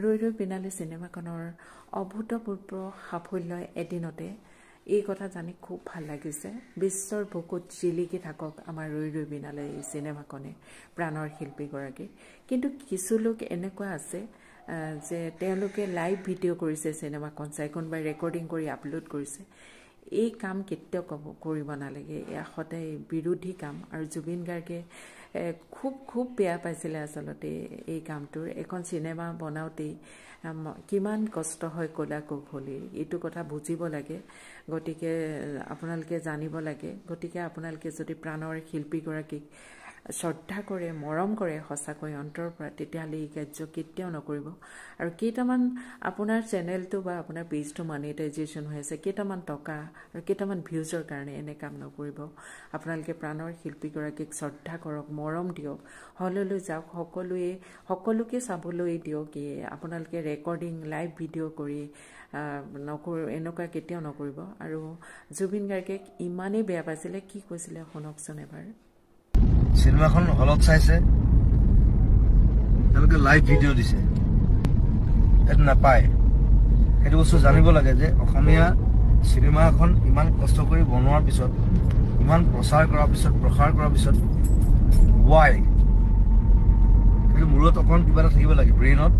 ৰৈ ৰৈ বিনালে চিনেমাখনৰ অভূতপূৰ্ব সাফল্য এদিনতে এই কথা জানি খুব ভাল লাগিছে। বিশ্বৰ বুকুত জিলিকি থাকক আমাৰ ৰৈ ৰৈ বিনালে এই চিনেমাখনে, প্ৰাণৰ শিল্পীগৰাকী। কিন্তু কিছু লোক এনেকুৱা আছে যে তেওঁলোকে লাইভ ভিডিঅ' কৰিছে, চিনেমাখন চাই কোনোবাই ৰেকৰ্ডিং কৰি আপলোড কৰিছে। এই কাম কেতিয়াও কৰিব নালাগে, এয়া সদায় বিৰোধী কাম। আৰু জুবিন গাৰ্গে খুব বেয়া পাইছিলে আচলতে এই কামটোৰ। এখন চিনেমা বনাওঁতেই কিমান কষ্ট হয় কলা কৌশলীৰ, এইটো কথা বুজিব লাগে। গতিকে আপোনালোকে জানিব লাগে। গতিকে আপোনালোকে যদি প্ৰাণৰ শিল্পীগৰাকীক শ্ৰদ্ধা কৰে, মৰম কৰে সঁচাকৈ অন্তৰৰ পৰা, তেতিয়াহ'লে এই কাৰ্য কেতিয়াও নকৰিব। আৰু কেইটামান আপোনাৰ চেনেলটো বা আপোনাৰ পেজটো মনিটাইজেশ্যন হৈ আছে, কেইটামান টকা আৰু কেইটামান ভিউজৰ কাৰণে এনে কাম নকৰিব। আপোনালোকে প্ৰাণৰ শিল্পীগৰাকীক শ্ৰদ্ধা কৰক, মৰম দিয়ক, হললৈ যাওক, সকলোকে চাবলৈ দিয়ক। আপোনালোকে ৰেকৰ্ডিং লাইভ ভিডিঅ' কৰি এনেকুৱা কেতিয়াও নকৰিব। আৰু জুবিন গাৰ্গেক ইমানেই বেয়া পাইছিলে, কি কৈছিলে শুনকচোন এবাৰ। চিনেমাখন হলত চাইছে, তেওঁলোকে লাইভ ভিডিঅ' দিছে, সেইটো নাপায়। সেইটো বস্তু জানিব লাগে যে অসমীয়া চিনেমা এখন ইমান কষ্ট কৰি বনোৱাৰ পিছত, ইমান প্ৰচাৰ কৰাৰ পিছত ৱাই, সেইটো মূৰত অকণ কিবা এটা থাকিব লাগে, ব্ৰেইনত